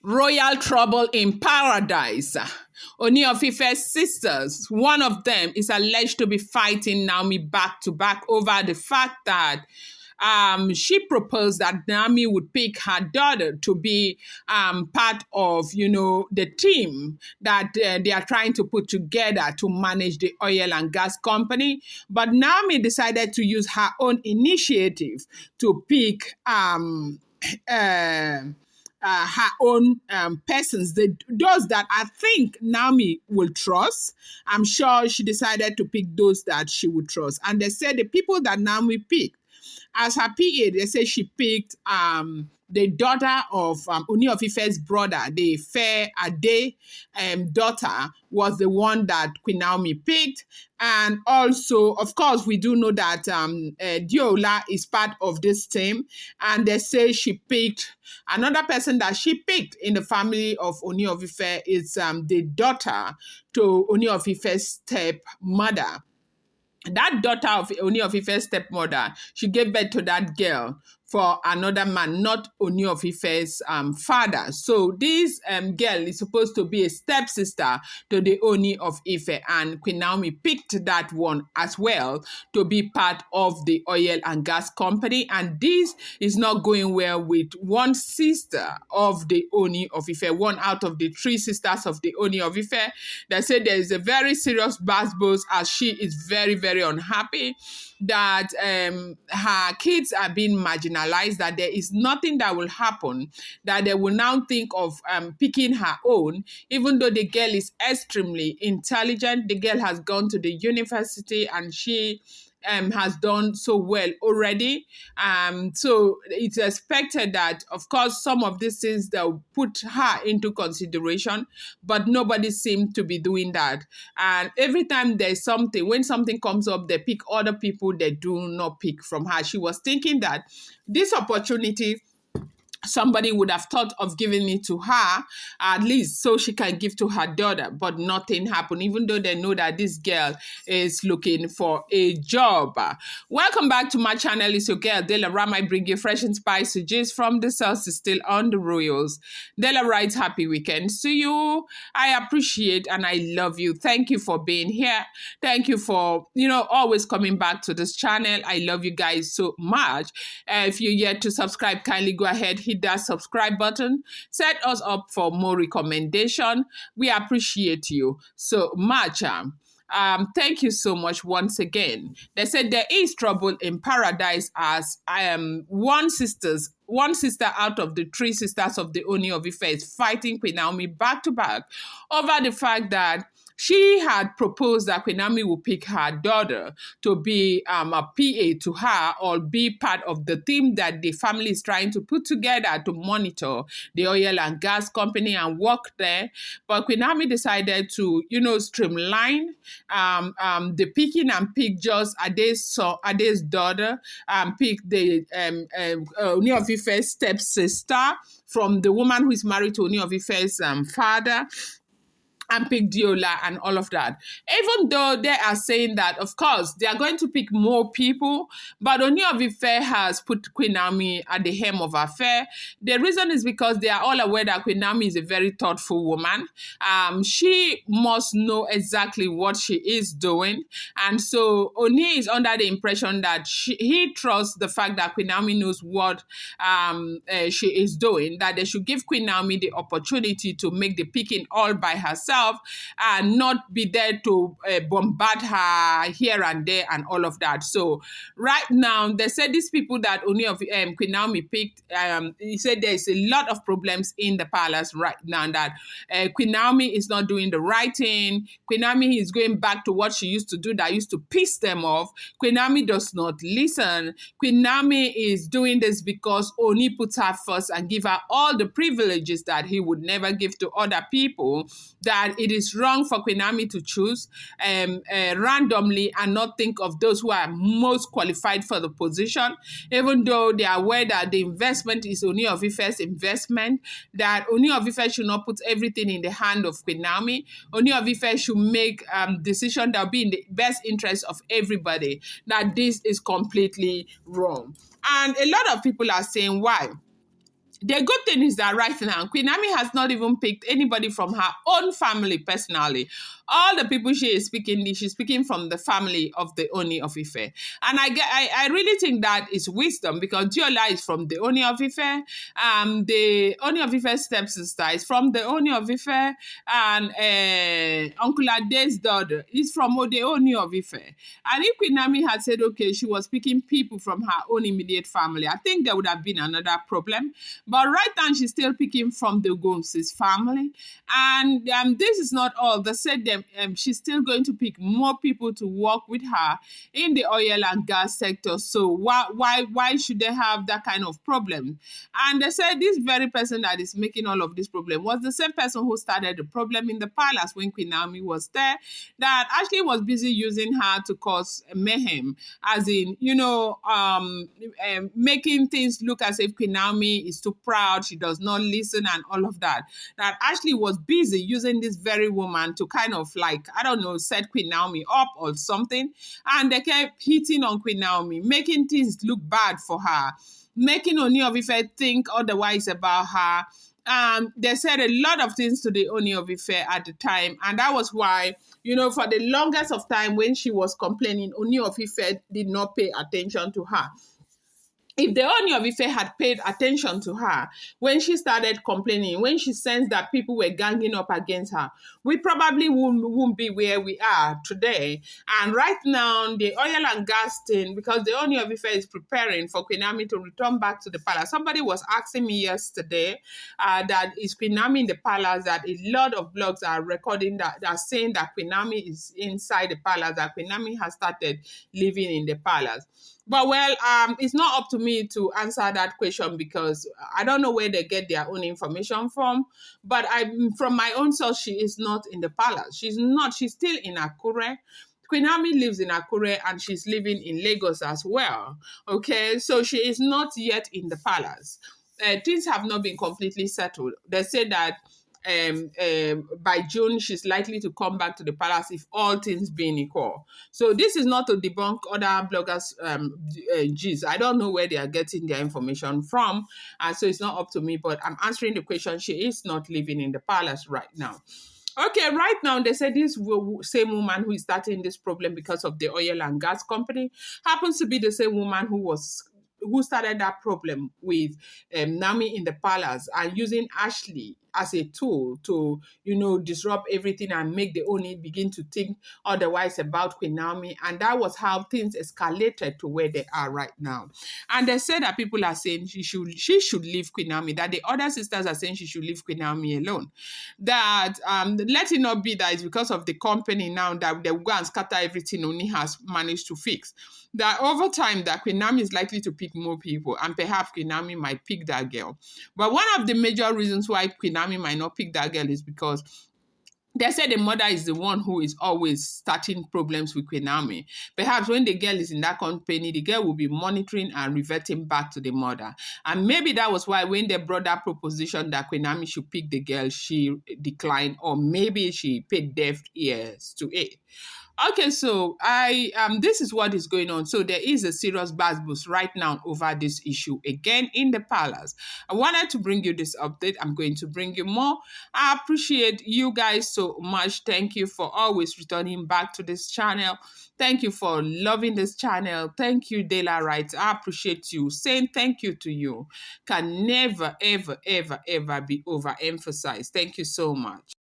Royal trouble in paradise. Ooni of Ife's sisters, one of them is alleged to be fighting Naomi back to back over the fact that she proposed that Naomi would pick her daughter to be part of, the team that they are trying to put together to manage the oil and gas company. But Naomi decided to use her own initiative to pick her own persons, those that I think Naomi will trust. I'm sure she decided to pick those that she would trust. And they said the people that Naomi picked as her PA, they say she picked the daughter of Ooni of Ife's brother, the Fair Ade daughter, was the one that Queen Naomi picked. And also, of course, we do know that Diola is part of this team. And they say she picked another person that she picked in the family of Ooni of Ife is the daughter to Ooni of Ife's stepmother. That daughter of Ooni of Ife's stepmother, she gave birth to that girl for another man, not Ooni of Ife's father. So this girl is supposed to be a stepsister to the Ooni of Ife, and Queen Naomi picked that one as well to be part of the oil and gas company. And this is not going well with one sister of the Ooni of Ife, one out of the three sisters of the Ooni of Ife. They say there is a very serious buzz as she is very, very unhappy that her kids are being marginalized, that there is nothing that will happen, that they will now think of picking her own, even though the girl is extremely intelligent. The girl has gone to the university and she has done so well already. So it's expected that, of course, some of these things they'll put her into consideration, but nobody seems to be doing that. And every time there's something, when something comes up, they pick other people, they do not pick from her. She was thinking that this opportunity, somebody would have thought of giving it to her, at least so she can give to her daughter, but nothing happened, even though they know that this girl is looking for a job. Welcome back to my channel. It's your girl, Dela Ram. I bring you fresh and spicy gist from the source is still on the royals. Dela writes, happy weekend to you. I appreciate and I love you. Thank you for being here. Thank you for, always coming back to this channel. I love you guys so much. If you're yet to subscribe, kindly go ahead, hit that subscribe button, set us up for more recommendation. We appreciate you so much. Thank you so much once again. They said there is trouble in paradise as one sister out of the three sisters of the Ooni of Ife is fighting Queen Naomi back to back over the fact that she had proposed that Queen Naomi would pick her daughter to be a PA to her or be part of the team that the family is trying to put together to monitor the oil and gas company and work there. But Queen Naomi decided to, streamline the picking and pick just Ade's daughter, pick the Ooni of Ife's stepsister from the woman who is married to Ooni of Ife's father, and pick Diola and all of that. Even though they are saying that, of course, they are going to pick more people, but Ooni of Ife has put Queen Naomi at the helm of affair. The reason is because they are all aware that Queen Naomi is a very thoughtful woman. She must know exactly what she is doing. And so Ooni is under the impression that he trusts the fact that Queen Naomi knows what she is doing, that they should give Queen Naomi the opportunity to make the picking all by herself, and not be there to bombard her here and there and all of that. So right now, they said these people that Ooni of Queen Naomi picked, he said there's a lot of problems in the palace right now, that Queen Naomi is not doing the right thing. Queen Naomi is going back to what she used to do that used to piss them off. Queen Naomi does not listen. Queen Naomi is doing this because Ooni puts her first and give her all the privileges that he would never give to other people, that it is wrong for Queen Naomi to choose randomly and not think of those who are most qualified for the position, even though they are aware that the investment is Ooni of Ife's investment, that Ooni of Ife should not put everything in the hand of Queen Naomi. Ooni of Ife should make decisions that will be in the best interest of everybody, that this is completely wrong. And a lot of people are saying, why? the good thing is that right now, Queen Naomi has not even picked anybody from her own family personally. All the people she is speaking, she's speaking from the family of the Ooni of Ife. And I really think that is wisdom, because Diola is from the Ooni of Ife. The Ooni of Ife's stepsister is from the Ooni of Ife. And Uncle Ade's daughter is from the Ooni of Ife. And if Queen Naomi had said, okay, she was picking people from her own immediate family, I think there would have been another problem. But right now, she's still picking from the Ogunwusi's family. And this is not all. They said she's still going to pick more people to work with her in the oil and gas sector. So why should they have that kind of problem? And they said this very person that is making all of this problem was the same person who started the problem in the palace when Queen Naomi was there, that actually was busy using her to cause mayhem, as in, making things look as if Queen Naomi is too proud, she does not listen and all of that. That Ashley was busy using this very woman to kind of set Queen Naomi up or something. And they kept hitting on Queen Naomi, making things look bad for her, making Ooni of Ife think otherwise about her. They said a lot of things to the Ooni of Ife at the time. And that was why, for the longest of time when she was complaining, Ooni of Ife did not pay attention to her. If the Ooni of Ife had paid attention to her when she started complaining, when she sensed that people were ganging up against her, we probably won't be where we are today. And right now, the oil and gas thing, because the Ooni of Ife is preparing for Queen Naomi to return back to the palace. Somebody was asking me yesterday that is Queen Naomi in the palace, that a lot of blogs are recording that are saying that Queen Naomi is inside the palace, that Queen Naomi has started living in the palace. But it's not up to me to answer that question, because I don't know where they get their own information from. But from my own source, she is not in the palace. She's not. She's still in Akure. Queen Naomi lives in Akure and she's living in Lagos as well. Okay, so she is not yet in the palace. Things have not been completely settled. They say that by June, she's likely to come back to the palace if all things being equal. So this is not to debunk other bloggers' G's. I don't know where they are getting their information from. So it's not up to me, but I'm answering the question. She is not living in the palace right now. Okay, right now, they say this same woman who is starting this problem because of the oil and gas company happens to be the same woman who started that problem with Naomi in the palace and using Ashley as a tool to, disrupt everything and make the Ooni begin to think otherwise about Queen Naomi. And that was how things escalated to where they are right now. And they said that people are saying she should leave Queen Naomi, that the other sisters are saying she should leave Queen Naomi alone. That let it not be that it's because of the company now that they will go and scatter everything Ooni has managed to fix. That over time, that Queen Naomi is likely to pick more people, and perhaps Queen Naomi might pick that girl. But one of the major reasons why Queen Naomi might not pick that girl is because they said the mother is the one who is always starting problems with Queen Naomi. Perhaps when the girl is in that company, the girl will be monitoring and reverting back to the mother. And maybe that was why when they brought that proposition that Queen Naomi should pick the girl, she declined, or maybe she paid deaf ears to it. Okay, so this is what is going on. So there is a serious buzz right now over this issue again in the palace. I wanted to bring you this update. I'm going to bring you more. I appreciate you guys so much. Thank you for always returning back to this channel. Thank you for loving this channel. Thank you, Dela Wright. I appreciate you. Saying thank you to you can never, ever, ever, ever be overemphasized. Thank you so much.